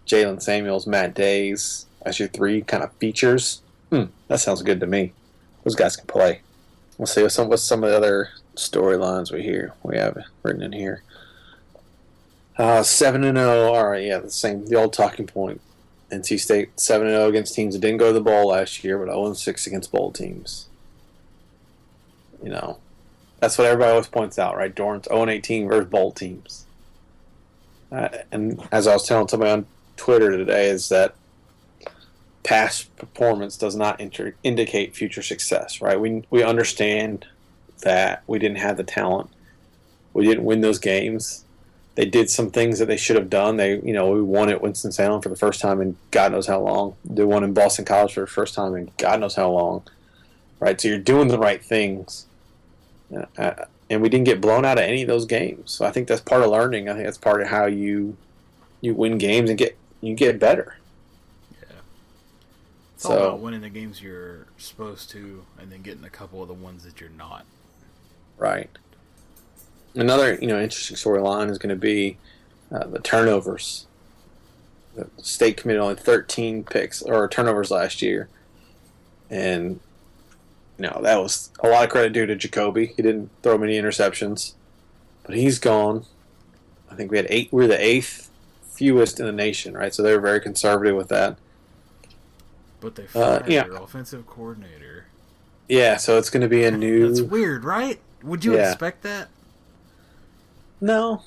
Jalen Samuels, Matt Days as your 3 kind of features. That sounds good to me. Those guys can play. We'll see what's some of the other storylines we have written in here. 7-0. All right, the old talking point. NC State 7-0 against teams that didn't go to the bowl last year, but 0-6 against bowl teams. That's what everybody always points out, right? Dorrance 0-18 versus bowl teams. And as I was telling somebody on Twitter today, is that past performance does not indicate future success, right? We understand that we didn't have the talent. We didn't win those games. They did some things that they should have done. We won at Winston-Salem for the first time in God knows how long. They won in Boston College for the first time in God knows how long. Right? So you're doing the right things. And we didn't get blown out of any of those games. So I think that's part of learning. I think that's part of how you win games and get better. Yeah. It's all about winning the games you're supposed to and then getting a couple of the ones that you're not. Right. Another, interesting storyline is going to be the turnovers. The state committed only 13 picks or turnovers last year. And that was a lot of credit due to Jacoby. He didn't throw many interceptions, but he's gone. I think we had 8. We're the 8th fewest in the nation, right? So they were very conservative with that. But they fired their offensive coordinator. Yeah, so it's going to be a new. That's weird, right? Would you expect that? No,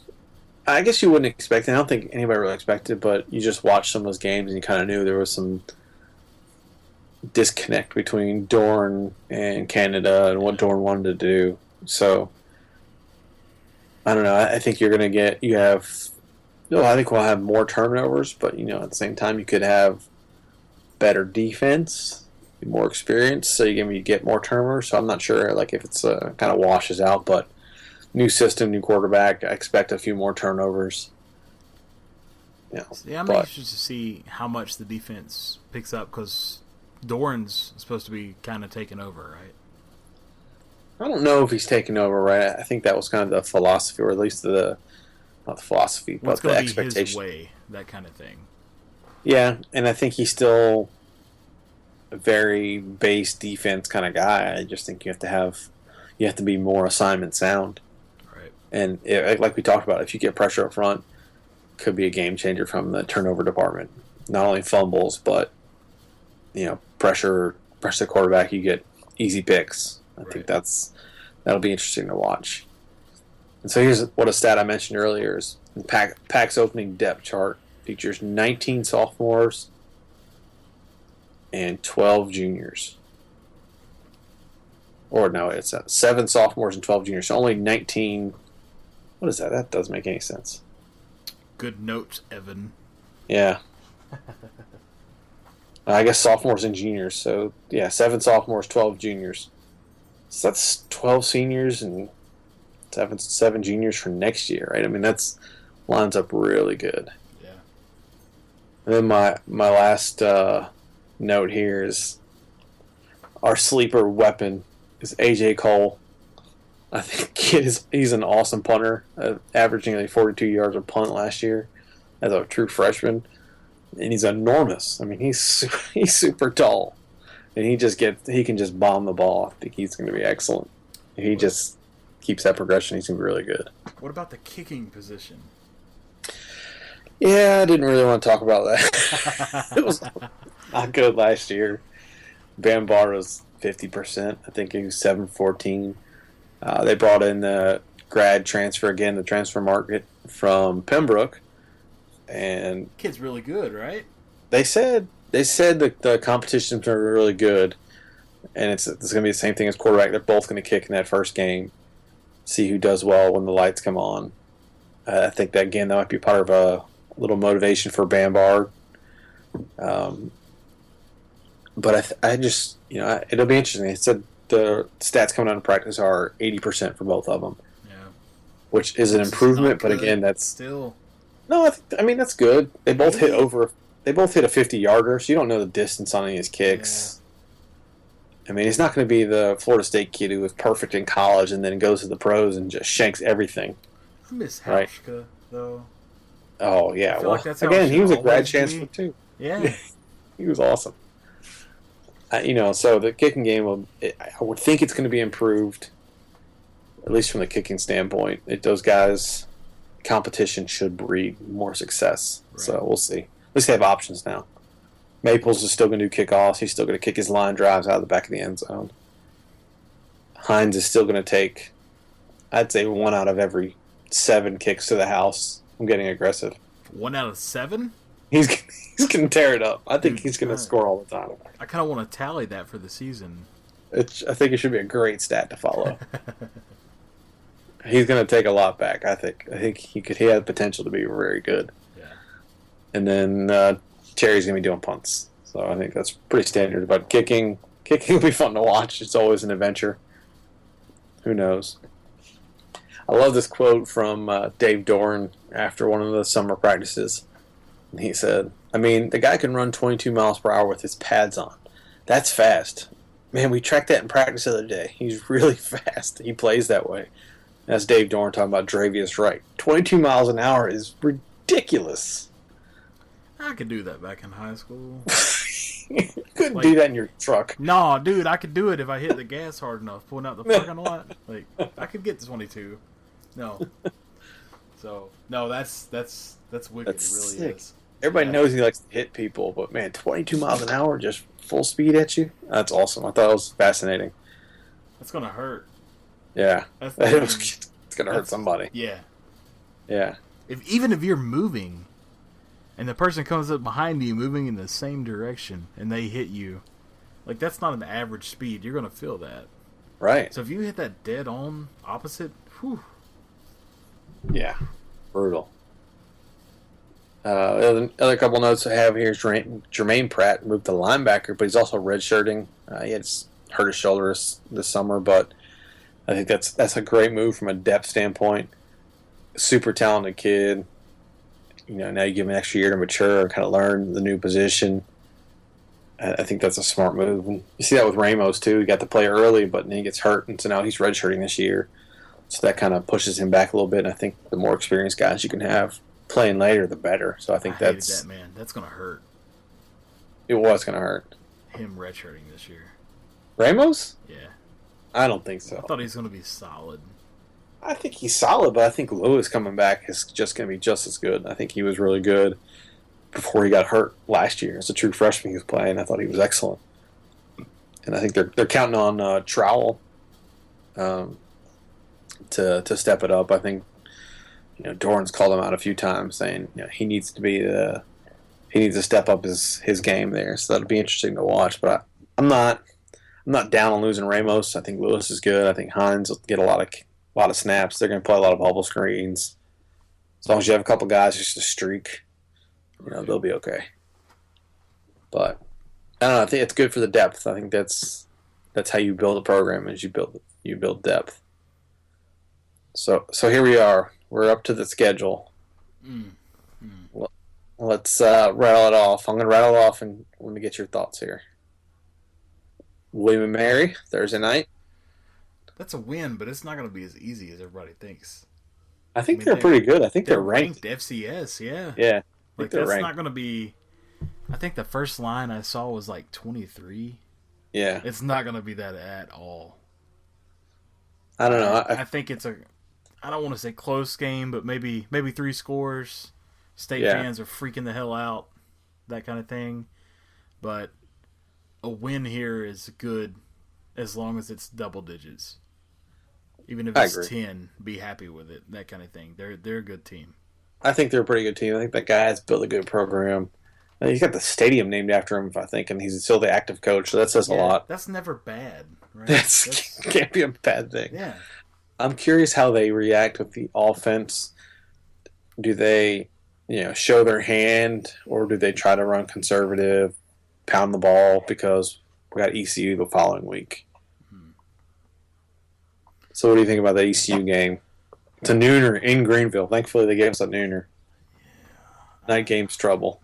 I guess you wouldn't expect it. I don't think anybody really expected it, but you just watched some of those games and you kind of knew there was some disconnect between Dorn and Canada and what Dorn wanted to do. So I don't know. I think you're going to I think we'll have more turnovers, but at the same time you could have better defense, more experience, so you get more turnovers. So I'm not sure if it's kind of washes out, but new system, new quarterback, I expect a few more turnovers. Yeah, I'm anxious to see how much the defense picks up because Doran's supposed to be kind of taking over, right? I don't know if he's taking over, right? I think that was kind of the philosophy, or at least not the philosophy, but the expectation. Be his way, that kind of thing. Yeah, and I think he's still a very base defense kind of guy. I just think you have to be more assignment sound. Right. And like we talked about, if you get pressure up front, could be a game changer from the turnover department. Not only fumbles, but pressure the quarterback, you get easy picks. I think that'll be interesting to watch. And so here's what a stat I mentioned earlier is Pac's opening depth chart features 19 sophomores and 12 juniors. Or no, it's 7 sophomores and 12 juniors. So only 19. What is that? That doesn't make any sense. Good notes, Evan. Yeah. I guess sophomores and juniors. So, 7 sophomores, 12 juniors. So that's 12 seniors and 7 juniors for next year, right? I mean, that's lines up really good. Yeah. And then my last note here is our sleeper weapon is A.J. Cole. I think he's an awesome punter, averaging like 42 yards a punt last year as a true freshman. And he's enormous. I mean, he's super tall, and he can just bomb the ball. I think he's going to be excellent. If he just keeps that progression, he's going to be really good. What about the kicking position? Yeah, I didn't really want to talk about that. It was not good last year. Bambar was 50%. I think he was 7-14. They brought in the grad transfer again, the transfer market from Pembroke. And kid's really good, right? They said that the competitions are really good, and it's going to be the same thing as quarterback. They're both going to kick in that first game, see who does well when the lights come on. I think that might be part of a little motivation for Bambar. But I just it'll be interesting. It said the stats coming out of practice are 80% for both of them. Yeah, which is an improvement, but again, that's still. No, I mean that's good. They both hit a 50-yarder, so you don't know the distance on any of his kicks. Yeah. I mean, he's not going to be the Florida State kid who was perfect in college and then goes to the pros and just shanks everything. I miss Hauschka, though. Oh yeah, well, like that's again, he was a grad chancellor too. Yeah, he was awesome. So the kicking game, I would think it's going to be improved, at least from the kicking standpoint. Those guys. Competition should breed more success. Right. So we'll see. At least they have options now. Maples is still going to do kickoffs. He's still going to kick his line drives out of the back of the end zone. Hines is still going to take, I'd say, 1 out of every 7 kicks to the house. I'm getting aggressive. 1 out of 7? He's going to tear it up. I think he's going to score all the time. I kind of want to tally that for the season. I think it should be a great stat to follow. He's going to take a lot back. I think. He had potential to be very good. Yeah. And then Terry's going to be doing punts. So I think that's pretty standard. But kicking will be fun to watch. It's always an adventure. Who knows? I love this quote from Dave Doran after one of the summer practices. And he said, I mean, the guy can run 22 miles per hour with his pads on. That's fast. Man, we tracked that in practice the other day. He's really fast. He plays that way. That's Dave Doran talking about Dravius Wright. 22 miles an hour is ridiculous. I could do that back in high school. You couldn't do that in your truck. No, dude, I could do it if I hit the gas hard enough, pulling out the parking lot. Like, I could get to 22. No. So, no, that's wicked. That's it really sick. is. Everybody knows he likes to hit people, but man, 22 miles an hour just full speed at you? That's awesome. I thought it was fascinating. That's going to hurt. Yeah. It's going to hurt somebody. Yeah. Yeah. Even if you're moving and the person comes up behind you moving in the same direction and they hit you, like, that's not an average speed. You're going to feel that. Right. So if you hit that dead on opposite, whew. Yeah. Brutal. Other couple notes I have here is Jermaine Pratt moved to linebacker, but he's also redshirting. He had hurt his shoulder this summer, but I think that's a great move from a depth standpoint. Super talented kid. You know, now you give him an extra year to mature and kind of learn the new position. I think that's a smart move. And you see that with Ramos too. He got to play early, but then he gets hurt, and so now he's redshirting this year. So that kind of pushes him back a little bit. And I think the more experienced guys you can have playing later, the better. So I think I hated that, man. That's gonna hurt. It was gonna hurt. Him redshirting this year. Ramos? Yeah. I don't think so. I thought he was gonna be solid. I think he's solid, but I think Lewis coming back is just going to be just as good. I think he was really good before he got hurt last year. As a true freshman he was playing, I thought he was excellent. And I think they're counting on Trowell to step it up. I think Doran's called him out a few times, saying he needs to step up his game there. So that'll be interesting to watch. But I'm not down on losing Ramos. I think Lewis is good. I think Hines will get a lot of snaps. They're going to play a lot of bubble screens. As long as you have a couple guys just to streak, they'll be okay. But I don't know. I think it's good for the depth. I think that's how you build a program, is you build depth. So here we are. We're up to the schedule. Well, let's rattle it off. I'm going to rattle it off and let me get your thoughts here. William and Mary, Thursday night. That's a win, but it's not going to be as easy as everybody thinks. I think they're pretty good. I think they're ranked. FCS, yeah. Yeah. Like, that's ranked. Not going to be... I think the first line I saw was like 23. Yeah. It's not going to be that at all. I don't know. I think it's I don't want to say close game, but maybe 3 scores. State fans are freaking the hell out. That kind of thing. But a win here is good as long as it's double digits. Even if it's 10, be happy with it. That kind of thing. They're a good team. I think they're a pretty good team. I think that guy has built a good program. He's got the stadium named after him, I think, and he's still the active coach, so that says a lot. That's never bad, right? That's can't be a bad thing. Yeah. I'm curious how they react with the offense. Do they, show their hand, or do they try to run conservative, pound the ball, because we got ECU the following week? So what do you think about the ECU game? It's a nooner in Greenville. Thankfully, they gave us a nooner. Yeah. Night game's trouble.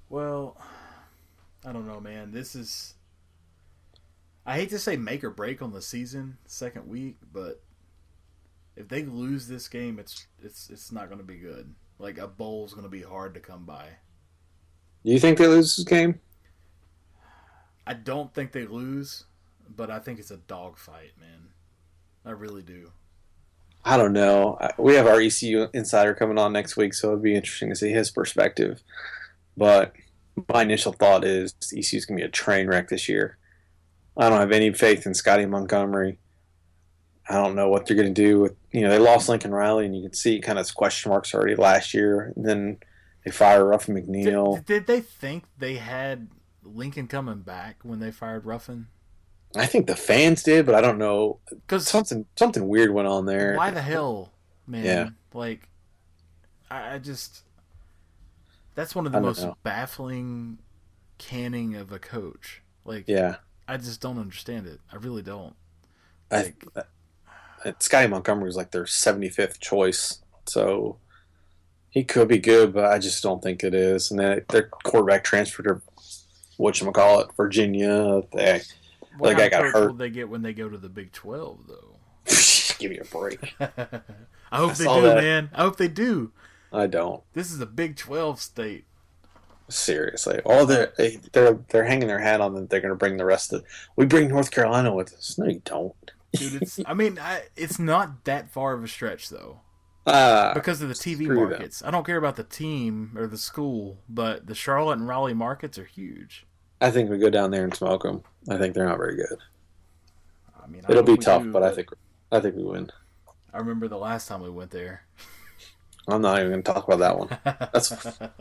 Well, I don't know, man. This is... I hate to say make or break on the season, second week, but if they lose this game, it's not going to be good. Like, a bowl's going to be hard to come by. Do you think they lose this game? I don't think they lose, but I think it's a dogfight, man. I really do. I don't know. We have our ECU insider coming on next week, so it'd be interesting to see his perspective. But my initial thought is ECU's going to be a train wreck this year. I don't have any faith in Scotty Montgomery. I don't know what they're going to do with, they lost Lincoln Riley, and you can see kind of question marks already last year. And then they fire Ruffin McNeil. Did they think they had Lincoln coming back when they fired Ruffin? I think the fans did, but I don't know. Because Something weird went on there. why the hell, Yeah, man? Like, I just that's one of the I don't most know. baffling canning of a coach. Like, Yeah, I just don't understand it. I really don't. I Like, Scotty Montgomery was like their 75th choice, so he could be good, but I just don't think it is. And then their quarterback transferred to whatchamacallit, Virginia. what The kind guy of got coach will hurt. they get when they go to the Big 12, though? Give me a break. I hope I they saw do, that. man. I hope they do. I don't. This is a Big 12 state. Seriously. Uh, They're hanging their hat on that they're going to bring the rest of. We bring North Carolina with us. No, you don't. Dude, it's not that far of a stretch, though. Because of the TV Screw them. markets. I don't care about the team or the school, but the Charlotte and Raleigh markets are huge. I think we go down there and smoke them. I think they're not very good. I mean, I It'll hope be we tough, do, but but I think we win. I remember the last time we went there. I'm not even going to talk about that one.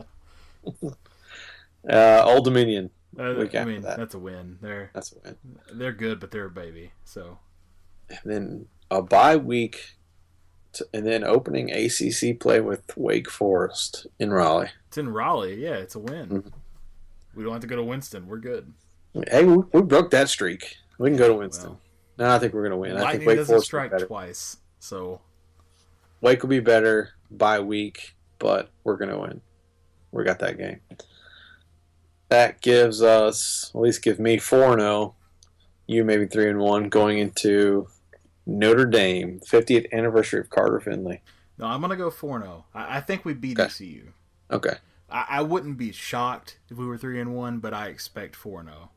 That's Old Dominion. Week I after mean, that. that's a win. That's a win. They're good, but they're a baby. So And then a bye week, and then opening ACC play with Wake Forest in Raleigh. it's in Raleigh. Yeah, it's a win. Mhm. We don't have to go to Winston. We're good. Hey, we broke that streak. We can go to Winston. Well, No, I think we're going to win. I think lightning Wake doesn't Forest will be strike better. twice. So Wake will be better by week, but we're going to win. We got that game. That gives us, at least give me 4-0. You maybe 3-1 going into Notre Dame, 50th anniversary of Carter Finley. no, I'm gonna go 4-0. I think we beat Okay. ECU. Okay. I wouldn't be shocked if we were 3-1, but I expect 4-0,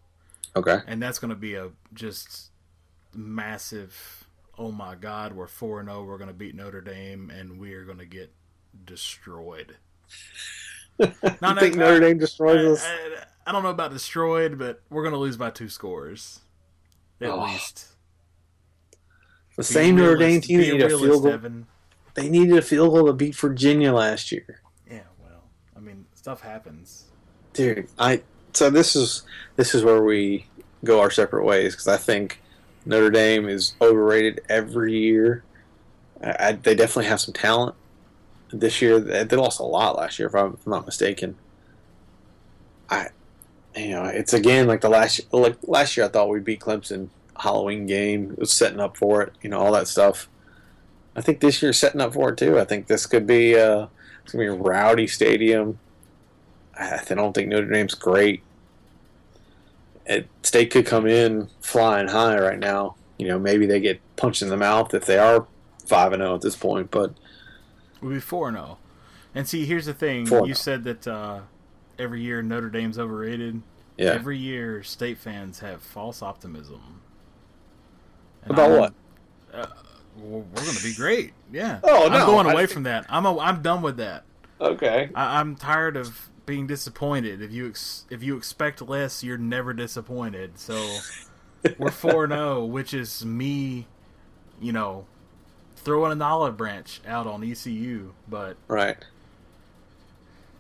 Okay. and that's gonna be a just massive. Oh my God, we're 4-0. We're gonna beat Notre Dame, and we are gonna get destroyed. You think Notre Dame destroys us? I don't know about destroyed, but we're gonna lose by 2 scores at Oh. least. The same Notre Dame team Be a needed a realist, field goal. Evan. They needed a field goal to beat Virginia last year. Yeah, well, I mean, stuff happens. Dude, so this is where we go our separate ways because I think Notre Dame is overrated every year. They definitely have some talent. This year they lost a lot last year, if I'm not mistaken. It's again like last year. I thought we'd beat Clemson. Halloween game, it was setting up for it. All that stuff. I think this year's setting up for it too. I think this could be it's gonna be a rowdy stadium. I don't think Notre Dame's great. State could come in flying high right now. Maybe they get punched in the mouth if they are 5-0 at this point. But We'll be 4-0. And see, here's the thing. 4-0. You said that every year Notre Dame's overrated. yeah, Every year State fans have false optimism. And about what? We're going to be great. Yeah. Oh, no, I'm going I away think- from that. I'm done with that. Okay. I'm tired of being disappointed. If you expect less, you're never disappointed. So we're 4-0, which is me, throwing an olive branch out on ECU. But Right.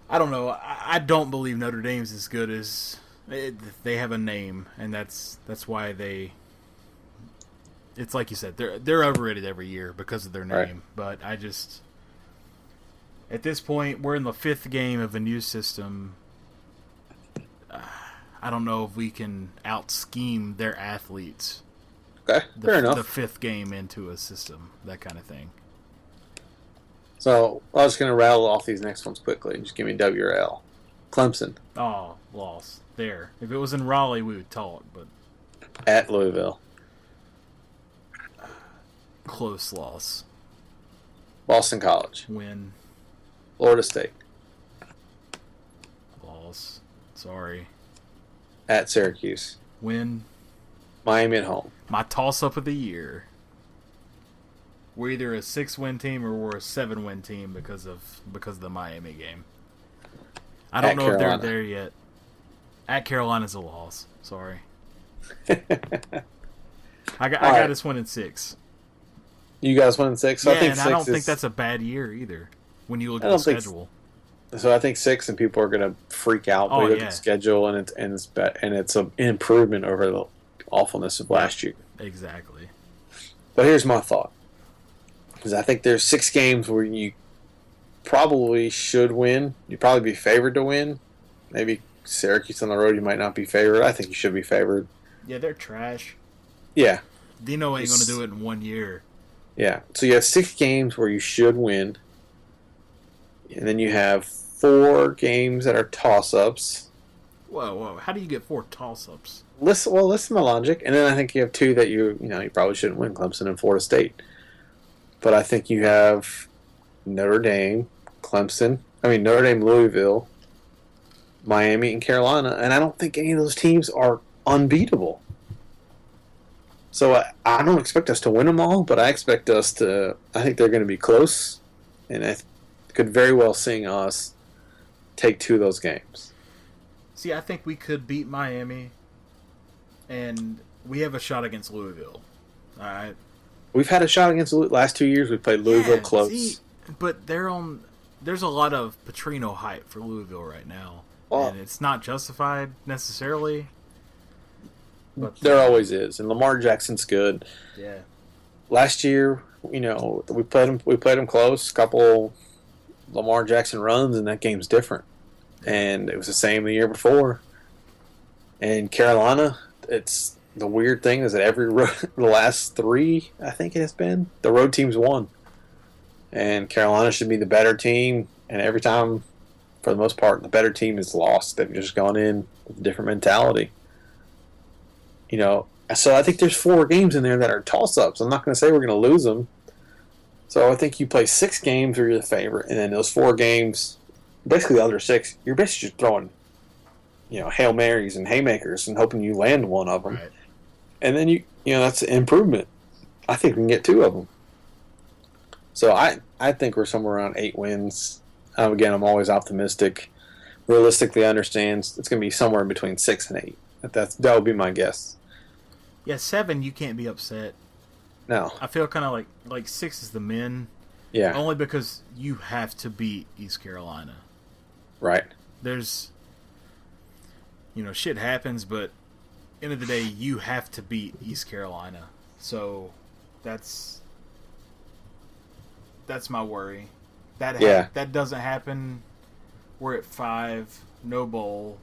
I don't know. I don't believe Notre Dame's as good as they have a name, and that's why they. It's like you said, they're overrated every year because of their name. Right. But I just, at this point, we're in the 5th game of a new system. I don't know if we can out scheme their athletes. Okay. Fair enough. The 5th game into a system, that kind of thing. So I was going to rattle off these next ones quickly. Just give me W or L. Clemson Oh, loss there. If it was in Raleigh, we would talk, but at Louisville. close loss. Boston College. Win. Florida State. Loss. Sorry. At Syracuse. Win. Miami at home. My toss-up of the year. We're either a 6-win team or we're a 7-win team because of the Miami game. I don't At know Carolina. if they're there yet. At Carolina's a loss. Sorry. I got right. us winning 6. You guys won in 6. So Yeah, I think and 6 I don't is, think that's a bad year either. When you look I at the don't think schedule. So I think 6, and people are going to freak out. Oh, They look yeah. at the schedule, and it's an improvement over awfulness of last year. Exactly. But here's my thought. Because I think there's 6 games where you probably should win. You'd probably be favored to win. Maybe Syracuse on the road, you might not be favored. I think you should be favored. Yeah, they're trash. Yeah. Dino ain't going to do it in 1 year. Yeah. So you have 6 games where you should win. And then you have 4 games that are toss-ups. Whoa. How do you get 4 toss-ups? Listen to my logic. And then I think you have 2 that you probably shouldn't win, Clemson and Florida State. But I think you have Notre Dame, Notre Dame, Louisville, Miami, and Carolina. And I don't think any of those teams are unbeatable. So I don't expect us to win them all, but I expect us to. I think they're going to be close, and I could very well see us take 2 of those games. See, I think we could beat Miami, and we have a shot against Louisville. All right. We've had a shot against the last 2 years. We played Louisville close. See, but there's a lot of Petrino hype for Louisville right now, and it's not justified necessarily. But there always is, and Lamar Jackson's good. Yeah. Last year, we played him close. Couple Lamar Jackson runs, and that game's different. And it was the same the year before. And Carolina, it's the weird thing is that the last 3, I think it has been, the road teams won. And Carolina should be the better team, and every time, for the most part, the better team is lost. They've just gone in with a different mentality. So I think there's 4 games in there that are toss-ups. I'm not going to say we're going to lose them. So I think you play 6 games where you're the favorite, and then those 4 games, basically the other 6, you're basically just throwing, Hail Marys and haymakers and hoping you land one of them. Right. And then that's an improvement. I think we can get 2 of them. So I think we're somewhere around 8 wins. Again, I'm always optimistic. Realistically, I understand it's going to be somewhere in between 6 and 8. That would be my guess. Yeah, 7 you can't be upset. No. I feel kind of like 6 is the men. Yeah. Only because you have to beat East Carolina. Right. There's, shit happens, but end of the day, you have to beat East Carolina. So that's my worry. That doesn't happen. We're at 5, no bowl,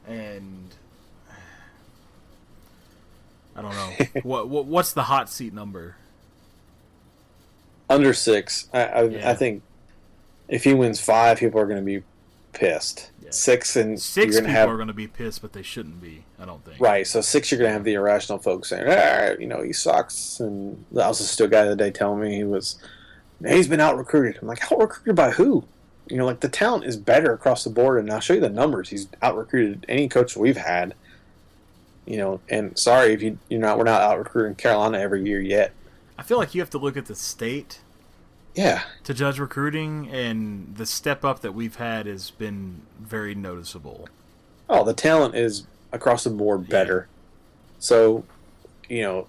and I don't know. What's the hot seat number? Under 6. I think if he wins 5, people are going to be pissed. Yeah. 6 and 6 people are going to be pissed, but they shouldn't be. I don't think. Right. So 6, you're going to have the irrational folks saying, he sucks. And I was just a guy the day telling me he's been out recruited. I'm like, out recruited by who? The talent is better across the board, and I'll show you the numbers. He's out recruited any coach we've had. And sorry if we're not out recruiting Carolina every year yet. I feel like you have to look at the state, to judge recruiting, and the step up that we've had has been very noticeable. Oh, the talent is across the board better. So, the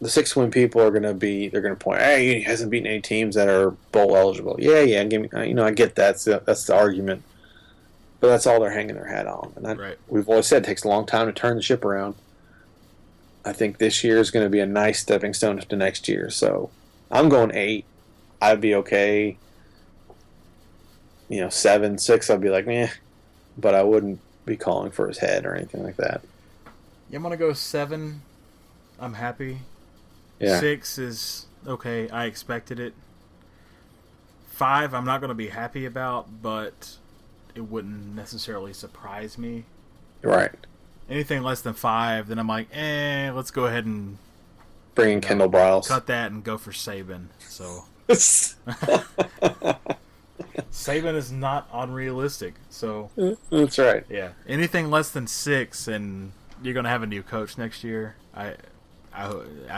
6-win people are going to point, hey, he hasn't beaten any teams that are bowl eligible. Yeah, give me, I get that. That's the argument. But that's all they're hanging their hat on. And we've always said it takes a long time to turn the ship around. I think this year is going to be a nice stepping stone to next year. So I'm going 8. I'd be okay. 7, 6, I'd be like, meh. But I wouldn't be calling for his head or anything like that. Yeah, I'm going to go 7. I'm happy. Yeah. 6 is okay. I expected it. 5, I'm not going to be happy about, but it wouldn't necessarily surprise me. Right. Anything less than 5, then I'm like, let's go ahead and bring in Kendall Briles. Cut that and go for Saban. So Saban is not unrealistic. So that's right. Yeah. Anything less than 6, and you're going to have a new coach next year. I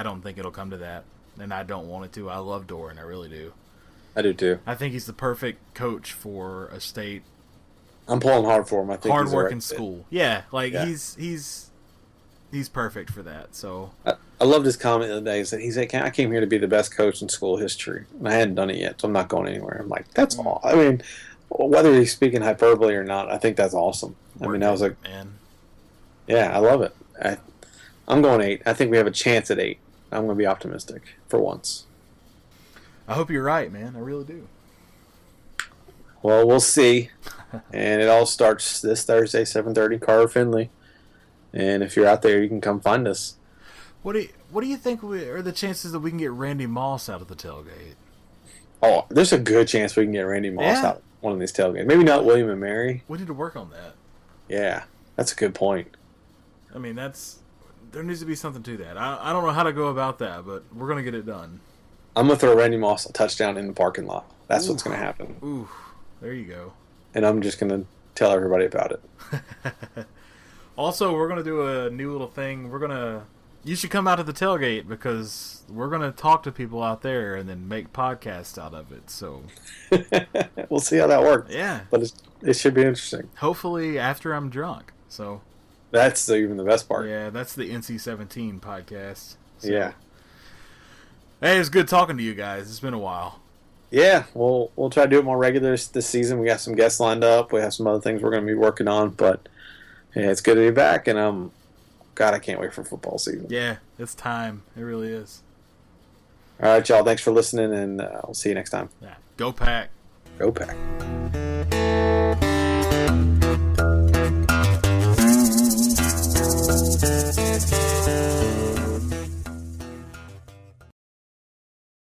don't think it'll come to that, and I don't want it to. I love Doran, I really do. I do too. I think he's the perfect coach for a state. I'm pulling hard for him. I think hard he's working right school. Yeah, he's perfect for that. So I loved his comment the other day. He said, I came here to be the best coach in school history, and I hadn't done it yet, so I'm not going anywhere. I'm like, that's all. I mean, whether he's speaking hyperbole or not, I think that's awesome. I mean, I was like, man. Yeah, I love it. I'm going 8. I think we have a chance at 8. I'm going to be optimistic for once. I hope you're right, man. I really do. Well, we'll see. And it all starts this Thursday, 7:30, Carter Finley. And if you're out there, you can come find us. What do you think are the chances that we can get Randy Moss out of the tailgate? Oh, there's a good chance we can get Randy Moss out of one of these tailgates. Maybe not William and Mary. We need to work on that. Yeah, that's a good point. I mean, there needs to be something to that. I don't know how to go about that, but we're going to get it done. I'm going to throw Randy Moss a touchdown in the parking lot. That's what's going to happen. Ooh, there you go. And I'm just going to tell everybody about it. Also, we're going to do a new little thing. You should come out to the tailgate because we're going to talk to people out there and then make podcasts out of it. So we'll see how that works. Yeah. But it should be interesting. Hopefully after I'm drunk. So that's even the best part. Yeah, that's the NC-17 podcast. So. Yeah. Hey, it's good talking to you guys. It's been a while. Yeah, we'll try to do it more regular this season. We got some guests lined up. We have some other things we're going to be working on. But yeah, it's good to be back, and God, I can't wait for football season. Yeah, it's time. It really is. All right, y'all. Thanks for listening, and we'll see you next time. Yeah. Go Pack. Go Pack.